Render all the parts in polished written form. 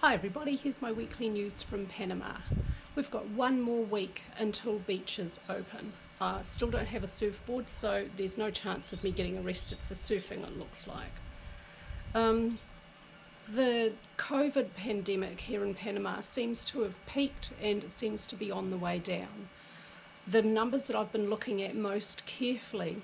Hi everybody, here's my weekly news from Panama. We've got one more week until beaches open. Still don't have a surfboard, so there's no chance of me getting arrested for surfing, it looks like. The COVID pandemic here in Panama seems to have peaked and it seems to be on the way down. The numbers that I've been looking at most carefully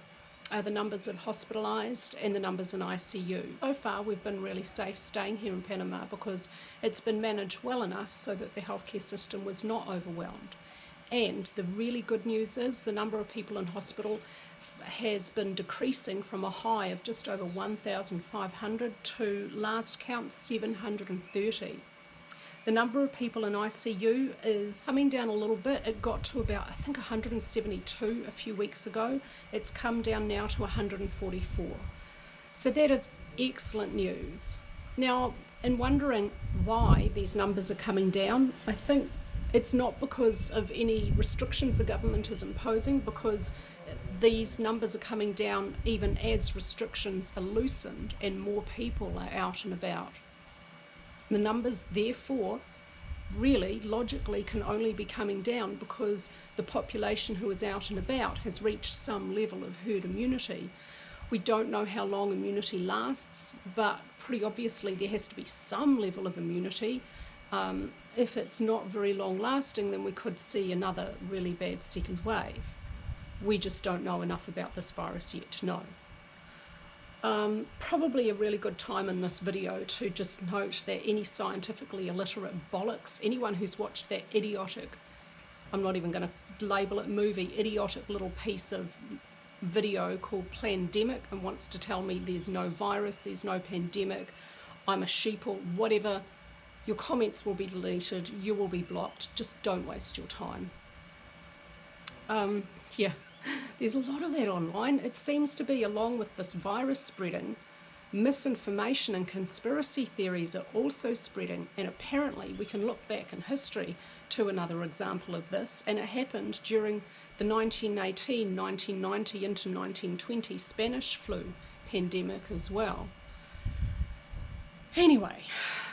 are the numbers of hospitalised and the numbers in ICU. So far we've been really safe staying here in Panama because it's been managed well enough so that the healthcare system was not overwhelmed. And the really good news is the number of people in hospital has been decreasing from a high of just over 1,500 to last count 730. The number of people in ICU is coming down a little bit. It got to about, I think, 172 a few weeks ago. It's come down now to 144. So that is excellent news. Now, in wondering why these numbers are coming down, I think it's not because of any restrictions the government is imposing, because these numbers are coming down even as restrictions are loosened and more people are out and about. The numbers, therefore, really, logically, can only be coming down because the population who is out and about has reached some level of herd immunity. We don't know how long immunity lasts, but pretty obviously there has to be some level of immunity. If it's not very long lasting, then we could see another really bad second wave. We just don't know enough about this virus yet to know. Probably a really good time in this video to just note that any scientifically illiterate bollocks, anyone who's watched that idiotic, I'm not even going to label it movie, idiotic little piece of video called Plandemic and wants to tell me there's no virus, there's no pandemic, I'm a sheeple, whatever, your comments will be deleted, you will be blocked, just don't waste your time. Yeah. There's a lot of that online. It seems to be, along with this virus spreading, misinformation and conspiracy theories are also spreading, and apparently we can look back in history to another example of this, and it happened during the 1918, 1990 into 1920 Spanish flu pandemic as well. Anyway,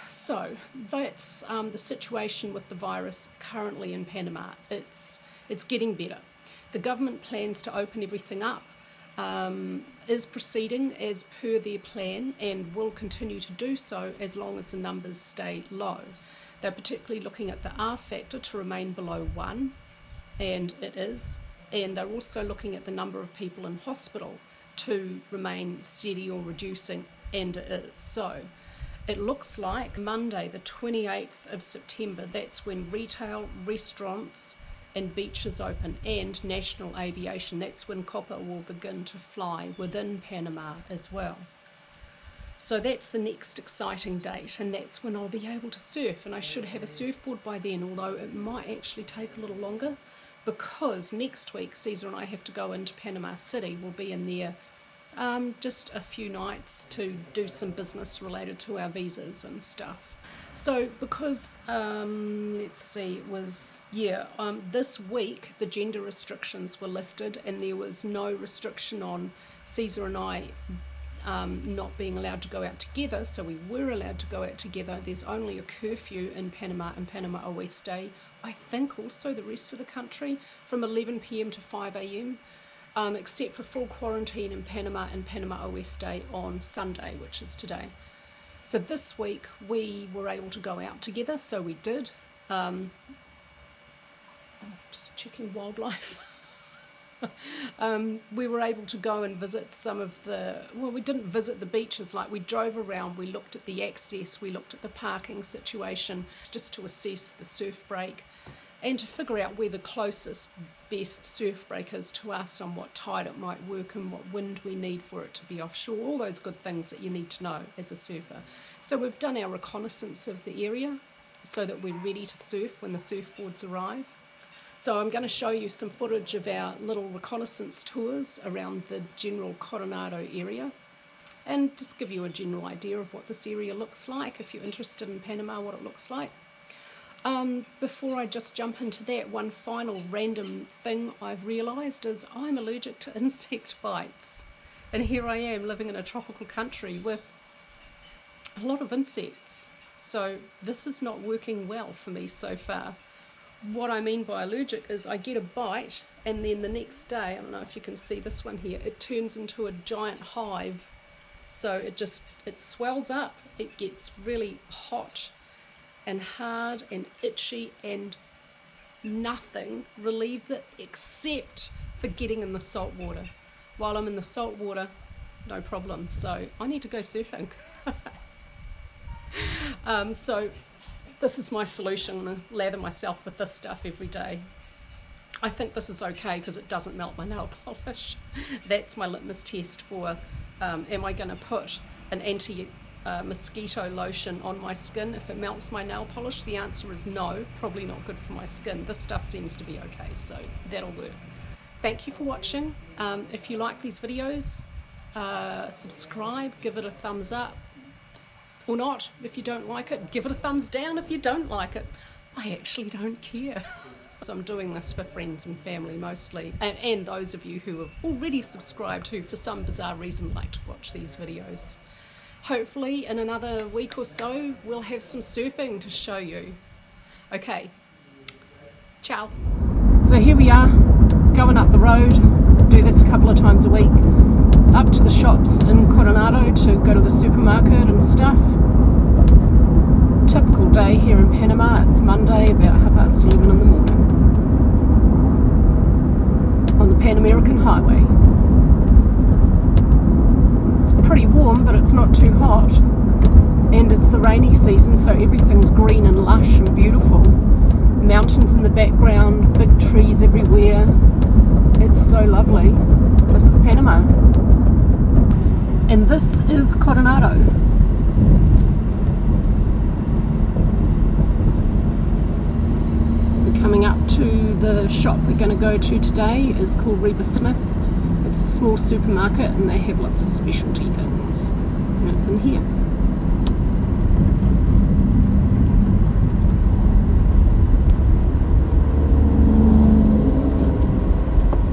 so that's the situation with the virus currently in Panama. It's getting better. The government plans to open everything up, is proceeding as per their plan and will continue to do so as long as the numbers stay low. They're particularly looking at the R factor to remain below 1, and it is, and they're also looking at the number of people in hospital to remain steady or reducing, and it is. So it looks like Monday the 28th of September, that's when retail, restaurants and beaches open, and national aviation, that's when copper will begin to fly within Panama as well. So that's the next exciting date, and that's when I'll be able to surf, and I should have a surfboard by then, although it might actually take a little longer because next week Caesar and I have to go into Panama City. We'll be in there just a few nights to do some business related to our visas and stuff. So because, let's see, it was, this week the gender restrictions were lifted and there was no restriction on Caesar and I not being allowed to go out together, so we were allowed to go out together. There's only a curfew in Panama and Panama Oeste, I think also the rest of the country, from 11 p.m. to 5 a.m. Except for full quarantine in Panama and Panama Oeste on Sunday, which is today. So this week we were able to go out together, so we did. Just checking wildlife. We were able to go and visit some of the, well, we didn't visit the beaches, like we drove around, we looked at the access, we looked at the parking situation, just to assess the surf break and to figure out where the closest, best surf break is to us and what tide it might work and what wind we need for it to be offshore, all those good things that you need to know as a surfer. So we've done our reconnaissance of the area so that we're ready to surf when the surfboards arrive. So I'm going to show you some footage of our little reconnaissance tours around the general Coronado area and just give you a general idea of what this area looks like if you're interested in Panama, what it looks like. Before I just jump into that, one final random thing I've realised is I'm allergic to insect bites, and here I am living in a tropical country with a lot of insects. So this is not working well for me so far. What I mean by allergic is I get a bite and then the next day, I don't know if you can see this one here, it turns into a giant hive. So it swells up, it gets really hot and hard and itchy, and nothing relieves it except for getting in the salt water. While I'm in the salt water, no problem. So I need to go surfing. So this is my solution. I'm going to lather myself with this stuff every day. I think this is okay because it doesn't melt my nail polish. That's my litmus test for am I going to put an anti-mosquito lotion on my skin if it melts my nail polish? The answer is no, probably not good for my skin. This stuff seems to be okay, so that'll work. Thank you for watching. If you like these videos, subscribe, give it a thumbs up, or not. If you don't like it, give it a thumbs down if you don't like it. I actually don't care. So I'm doing this for friends and family mostly, and those of you who have already subscribed who for some bizarre reason like to watch these videos. Hopefully in another week or so we'll have some surfing to show you. Okay, ciao. So here we are, going up the road, do this a couple of times a week, up to the shops in Coronado to go to the supermarket and stuff. Typical day here in Panama. It's Monday, about 11:30 in the morning, on the Pan American Highway. It's pretty warm, but it's not too hot, and it's the rainy season, so everything's green and lush and beautiful. Mountains in the background, big trees everywhere. It's so lovely. This is Panama, and this is Coronado. Coming up to the shop we're going to go to today is called Reba Smith. It's a small supermarket and they have lots of specialty things, and it's in here.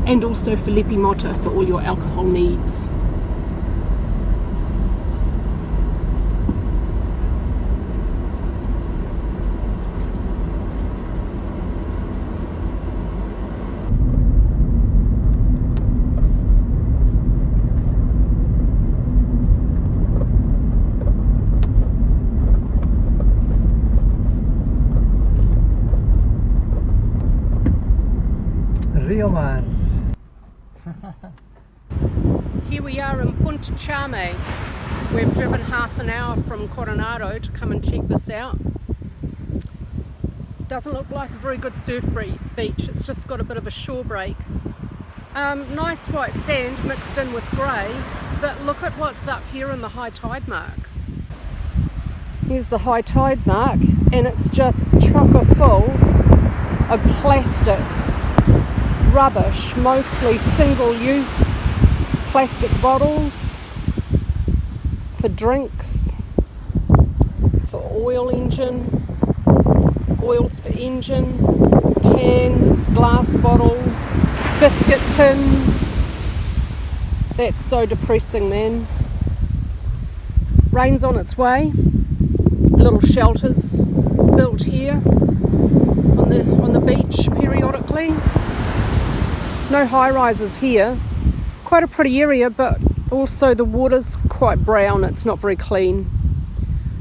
And also Felipe Mota for all your alcohol needs. Here we are in Punta Chame. We've driven half an hour from Coronado to come and check this out. Doesn't look like a very good surf beach, it's just got a bit of a shore break. Nice white sand mixed in with grey, but look at what's up here in the high tide mark. Here's the high tide mark, and it's just chocker full of plastic rubbish, mostly single-use plastic bottles for drinks, for oils for engine, cans, glass bottles, biscuit tins. That's so depressing, man. Rain's on its way. Little shelters built here on the beach periodically. No high-rises here. Quite a pretty area, but also the water's quite brown. It's not very clean.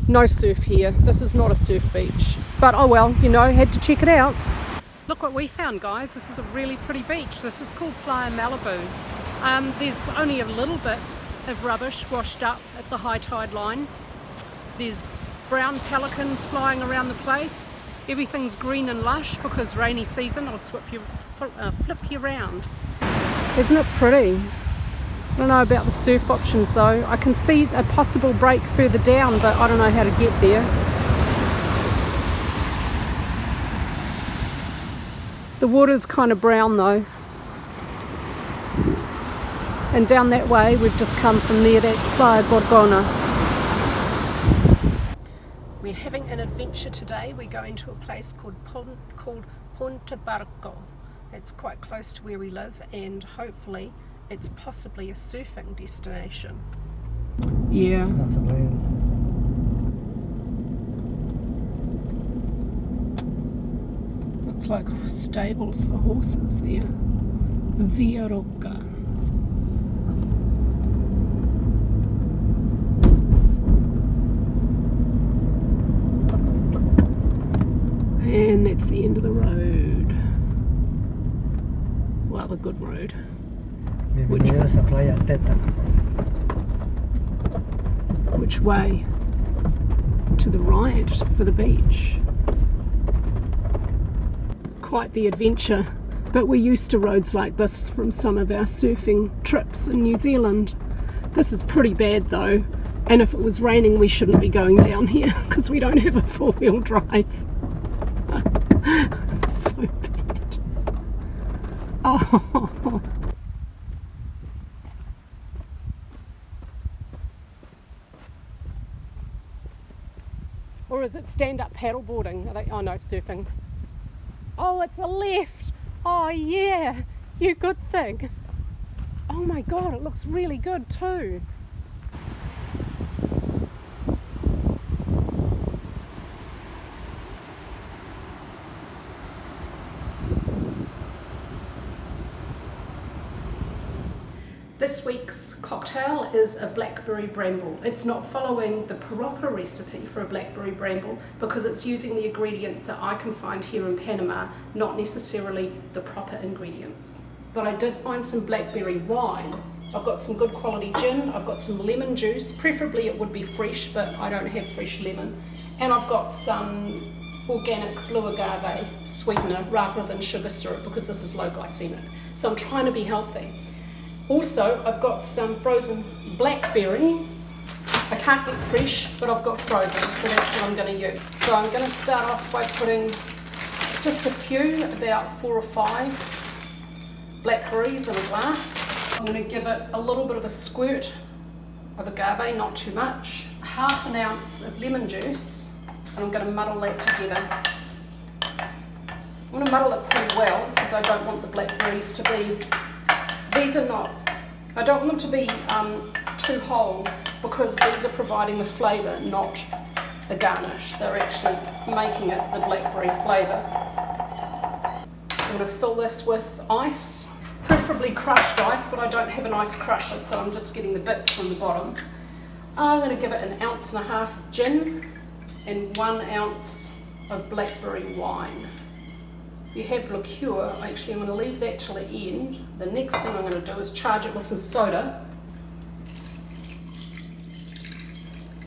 No surf here. This is not a surf beach. But oh well, you know, had to check it out. Look what we found, guys. This is a really pretty beach. This is called Playa Malibu. There's only a little bit of rubbish washed up at the high tide line. There's brown pelicans flying around the place. Everything's green and lush because rainy season. I'll flip you around. Isn't it pretty? I don't know about the surf options though. I can see a possible break further down, but I don't know how to get there. The water's kind of brown though. And down that way, we've just come from there, that's Playa Gorgona. We're having an adventure today. We're going to a place called Punta Barco. It's quite close to where we live, and hopefully it's possibly a surfing destination. Yeah. That's a land. Looks like stables for horses there. Via Rocca. And that's the end of the road. Well, the good road. Bienvenidos a Playa Teta. Which way? To the right for the beach. Quite the adventure, but we're used to roads like this from some of our surfing trips in New Zealand. This is pretty bad though, and if it was raining we shouldn't be going down here because we don't have a four-wheel drive. So bad. Oh. Or is it stand-up paddleboarding? Are they, oh no, surfing. Oh, it's a left. Oh yeah, you good thing. Oh my God, it looks really good too. This week's cocktail is a Blackberry Branble. It's not following the proper recipe for a Blackberry Branble because it's using the ingredients that I can find here in Panama, not necessarily the proper ingredients. But I did find some blackberry wine. I've got some good quality gin, I've got some lemon juice, preferably it would be fresh, but I don't have fresh lemon. And I've got some organic blue agave sweetener rather than sugar syrup because this is low glycemic. So I'm trying to be healthy. Also, I've got some frozen blackberries. I can't get fresh, but I've got frozen, so that's what I'm going to use. So I'm going to start off by putting just a few, about 4 or 5 blackberries in a glass. I'm going to give it a little bit of a squirt of agave, not too much. Half an ounce of lemon juice, and I'm going to muddle that together. I'm going to muddle it pretty well because I don't want the blackberries to be, I don't want them to be too whole because these are providing the flavour, not the garnish. They're actually making it the blackberry flavour. I'm going to fill this with ice, preferably crushed ice, but I don't have an ice crusher, so I'm just getting the bits from the bottom. I'm going to give it 1.5 ounces of gin and 1 ounce of blackberry wine. If you have liqueur, actually I'm going to leave that till the end. The next thing I'm going to do is charge it with some soda.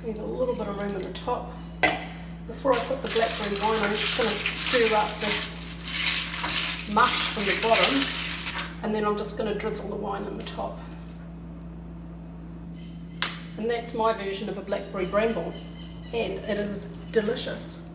Leave a little bit of room at the top. Before I put the blackberry wine, I'm just going to stir up this mush from the bottom, and then I'm just going to drizzle the wine in the top. And that's my version of a Blackberry Branble, and it is delicious.